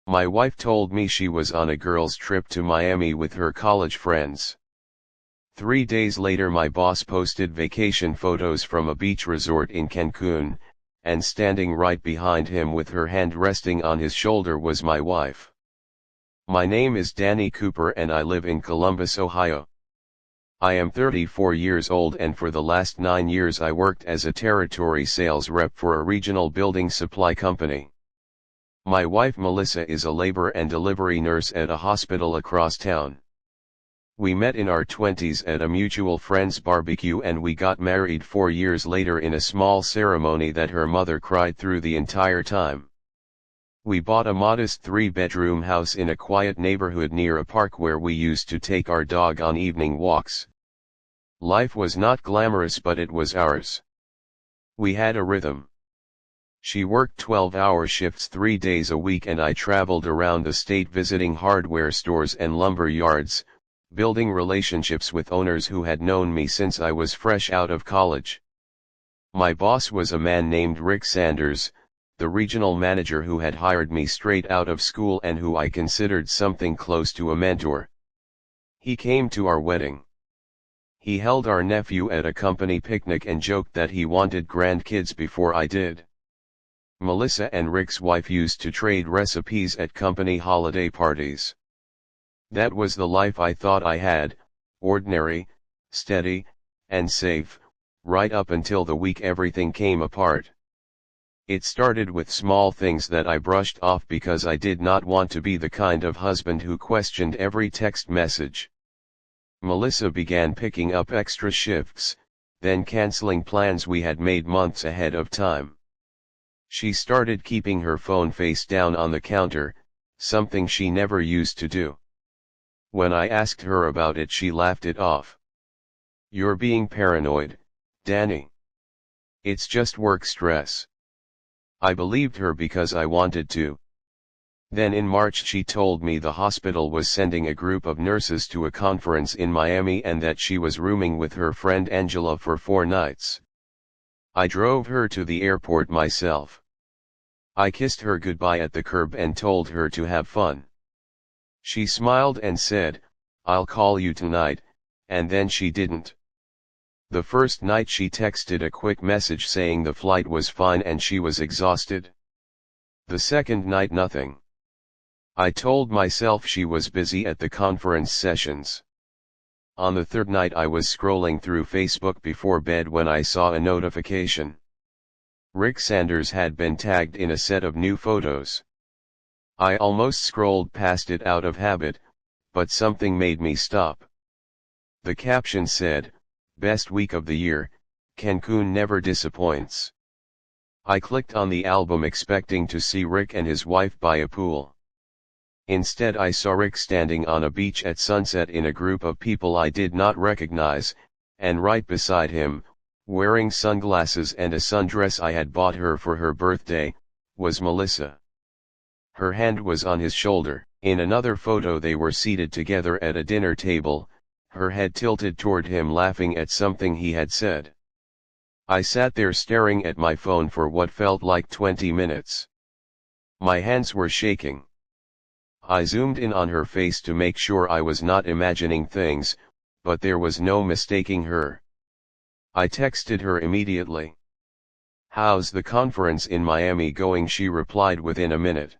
My wife told me she was on a girls' trip to Miami with her college friends. 3 days later my boss posted vacation photos from a beach resort in Cancun, and standing right behind him with her hand resting on his shoulder was my wife. My name is Danny Cooper and I live in Columbus, Ohio. I am 34 years old and for the last 9 years I worked as a territory sales rep for a regional building supply company. My wife Melissa is a labor and delivery nurse at a hospital across town. We met in our 20s at a mutual friend's barbecue and we got married 4 years later in a small ceremony that her mother cried through the entire time. We bought a modest 3-bedroom house in a quiet neighborhood near a park where we used to take our dog on evening walks. Life was not glamorous but it was ours. We had a rhythm. She worked 12-hour shifts 3 days a week and I traveled around the state visiting hardware stores and lumber yards, building relationships with owners who had known me since I was fresh out of college. My boss was a man named Rick Sanders, the regional manager who had hired me straight out of school and who I considered something close to a mentor. He came to our wedding. He held our nephew at a company picnic and joked that he wanted grandkids before I did. Melissa and Rick's wife used to trade recipes at company holiday parties. That was the life I thought I had, ordinary, steady, and safe, right up until the week everything came apart. It started with small things that I brushed off because I did not want to be the kind of husband who questioned every text message. Melissa began picking up extra shifts, then canceling plans we had made months ahead of time. She started keeping her phone face down on the counter, something she never used to do. When I asked her about it she laughed it off. "You're being paranoid, Danny. It's just work stress." I believed her because I wanted to. Then in March she told me the hospital was sending a group of nurses to a conference in Miami and that she was rooming with her friend Angela for 4 nights. I drove her to the airport myself. I kissed her goodbye at the curb and told her to have fun. She smiled and said, "I'll call you tonight," and then she didn't. The first night she texted a quick message saying the flight was fine and she was exhausted. The second night nothing. I told myself she was busy at the conference sessions. On the third night I was scrolling through Facebook before bed when I saw a notification. Rick Sanders had been tagged in a set of new photos. I almost scrolled past it out of habit, but something made me stop. The caption said, "Best week of the year, Cancun never disappoints." I clicked on the album expecting to see Rick and his wife by a pool. Instead I saw Rick standing on a beach at sunset in a group of people I did not recognize, and right beside him, wearing sunglasses and a sundress I had bought her for her birthday, was Melissa. Her hand was on his shoulder. In another photo they were seated together at a dinner table, her head tilted toward him laughing at something he had said. I sat there staring at my phone for what felt like 20 minutes. My hands were shaking. I zoomed in on her face to make sure I was not imagining things, but there was no mistaking her. I texted her immediately. "How's the conference in Miami going?" She replied within a minute.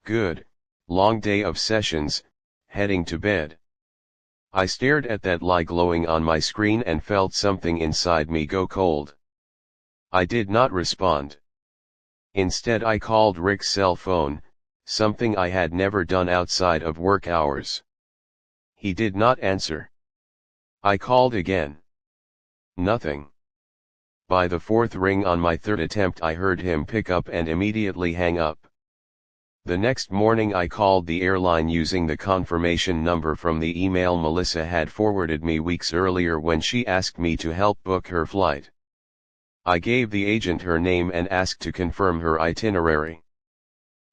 "Good, long day of sessions, heading to bed." I stared at that lie glowing on my screen and felt something inside me go cold. I did not respond. Instead I called Rick's cell phone, something I had never done outside of work hours. He did not answer. I called again. Nothing. By the 4th ring on my 3rd attempt I heard him pick up and immediately hang up. The next morning I called the airline using the confirmation number from the email Melissa had forwarded me weeks earlier when she asked me to help book her flight. I gave the agent her name and asked to confirm her itinerary.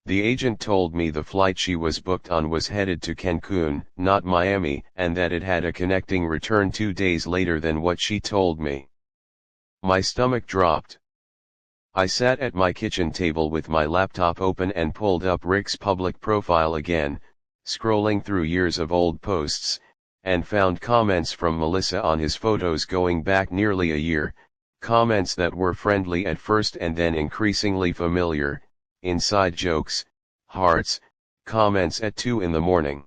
The agent told me the flight she was booked on was headed to Cancun, not Miami, and that it had a connecting return 2 days later than what she told me. My stomach dropped. I sat at my kitchen table with my laptop open and pulled up Rick's public profile again, scrolling through years of old posts, and found comments from Melissa on his photos going back nearly a year, comments that were friendly at first and then increasingly familiar, inside jokes, hearts, comments at 2 in the morning.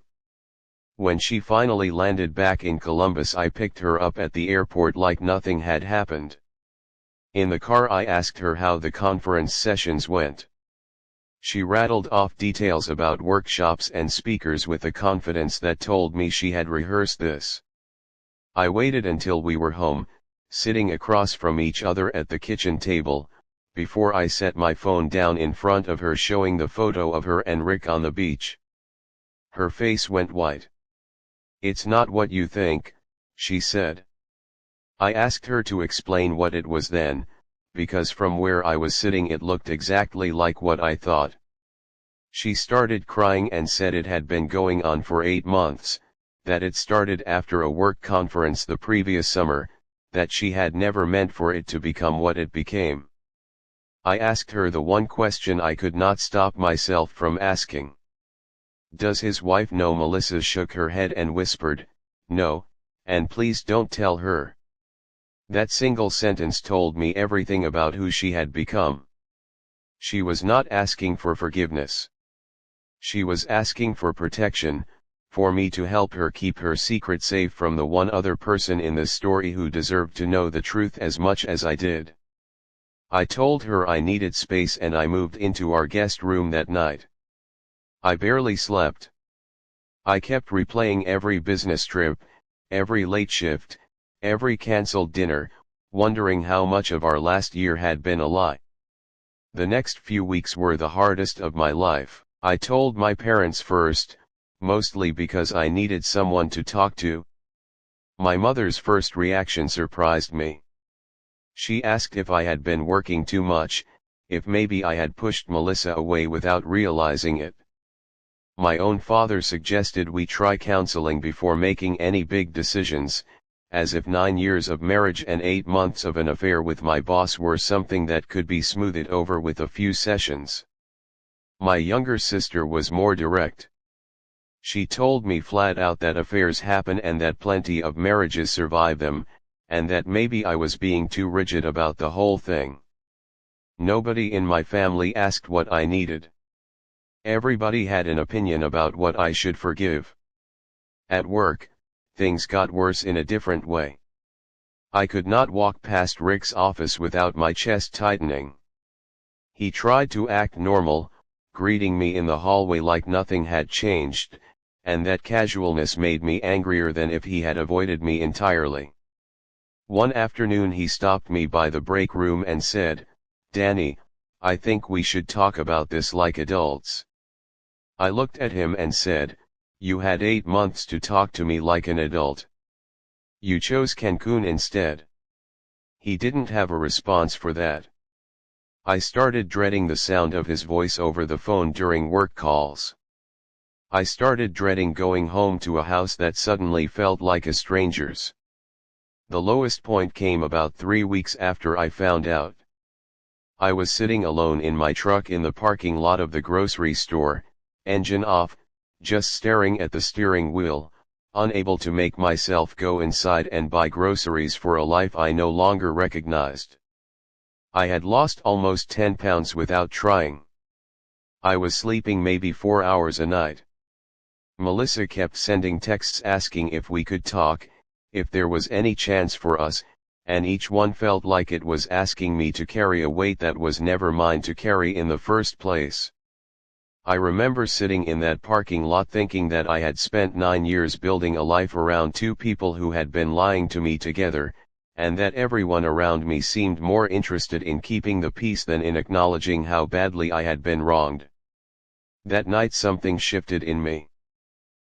When she finally landed back in Columbus, I picked her up at the airport like nothing had happened. In the car I asked her how the conference sessions went. She rattled off details about workshops and speakers with a confidence that told me she had rehearsed this. I waited until we were home, sitting across from each other at the kitchen table, before I set my phone down in front of her, showing the photo of her and Rick on the beach. Her face went white. "It's not what you think," she said. I asked her to explain what it was then, because from where I was sitting it looked exactly like what I thought. She started crying and said it had been going on for 8 months, that it started after a work conference the previous summer, that she had never meant for it to become what it became. I asked her the one question I could not stop myself from asking. "Does his wife know?" Melissa shook her head and whispered, "No, and please don't tell her." That single sentence told me everything about who she had become. She was not asking for forgiveness. She was asking for protection, for me to help her keep her secret safe from the one other person in this story who deserved to know the truth as much as I did. I told her I needed space and I moved into our guest room that night. I barely slept. I kept replaying every business trip, every late shift, every cancelled dinner, wondering how much of our last year had been a lie. The next few weeks were the hardest of my life. I told my parents first, mostly because I needed someone to talk to. My mother's first reaction surprised me. She asked if I had been working too much, if maybe I had pushed Melissa away without realizing it. My own father suggested we try counseling before making any big decisions, as if 9 years of marriage and 8 months of an affair with my boss were something that could be smoothed over with a few sessions. My younger sister was more direct. She told me flat out that affairs happen and that plenty of marriages survive them, and that maybe I was being too rigid about the whole thing. Nobody in my family asked what I needed. Everybody had an opinion about what I should forgive. At work, things got worse in a different way. I could not walk past Rick's office without my chest tightening. He tried to act normal, greeting me in the hallway like nothing had changed, and that casualness made me angrier than if he had avoided me entirely. One afternoon he stopped me by the break room and said, "Danny, I think we should talk about this like adults." I looked at him and said, "You had 8 months to talk to me like an adult. You chose Cancun instead." He didn't have a response for that. I started dreading the sound of his voice over the phone during work calls. I started dreading going home to a house that suddenly felt like a stranger's. The lowest point came about 3 weeks after I found out. I was sitting alone in my truck in the parking lot of the grocery store, engine off, just staring at the steering wheel, unable to make myself go inside and buy groceries for a life I no longer recognized. I had lost almost 10 pounds without trying. I was sleeping maybe 4 hours a night. Melissa kept sending texts asking if we could talk, if there was any chance for us, and each one felt like it was asking me to carry a weight that was never mine to carry in the first place. I remember sitting in that parking lot thinking that I had spent 9 years building a life around 2 people who had been lying to me together, and that everyone around me seemed more interested in keeping the peace than in acknowledging how badly I had been wronged. That night something shifted in me.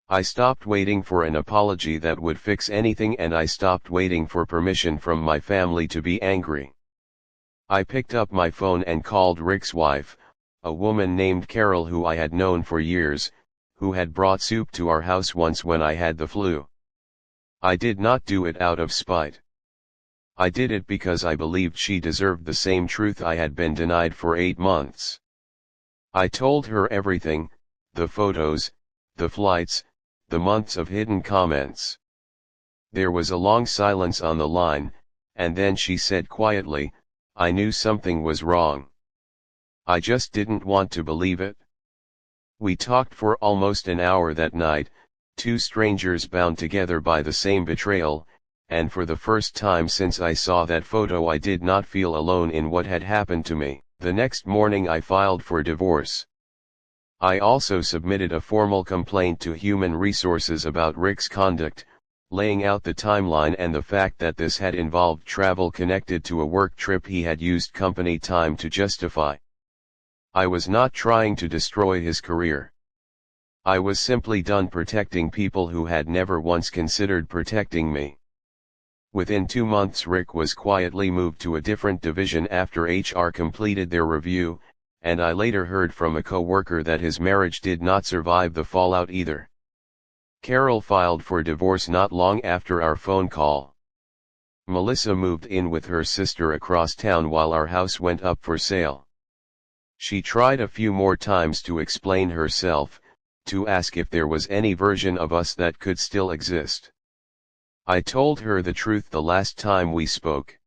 I stopped waiting for an apology that would fix anything, and I stopped waiting for permission from my family to be angry. I picked up my phone and called Rick's wife, a woman named Carol who I had known for years, who had brought soup to our house once when I had the flu. I did not do it out of spite. I did it because I believed she deserved the same truth I had been denied for 8 months. I told her everything, the photos, the flights, the months of hidden comments. There was a long silence on the line, and then she said quietly, "I knew something was wrong. I just didn't want to believe it." We talked for almost an hour that night, two strangers bound together by the same betrayal, and for the first time since I saw that photo I did not feel alone in what had happened to me. The next morning I filed for divorce. I also submitted a formal complaint to Human Resources about Rick's conduct, laying out the timeline and the fact that this had involved travel connected to a work trip he had used company time to justify. I was not trying to destroy his career. I was simply done protecting people who had never once considered protecting me. Within 2 months Rick was quietly moved to a different division after HR completed their review, and I later heard from a co-worker that his marriage did not survive the fallout either. Carol filed for divorce not long after our phone call. Melissa moved in with her sister across town while our house went up for sale. She tried a few more times to explain herself, to ask if there was any version of us that could still exist. I told her the truth the last time we spoke.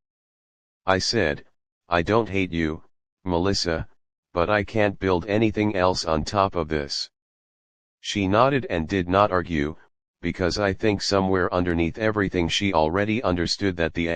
I said, "I don't hate you, Melissa, but I can't build anything else on top of this." She nodded and did not argue, because I think somewhere underneath everything she already understood that the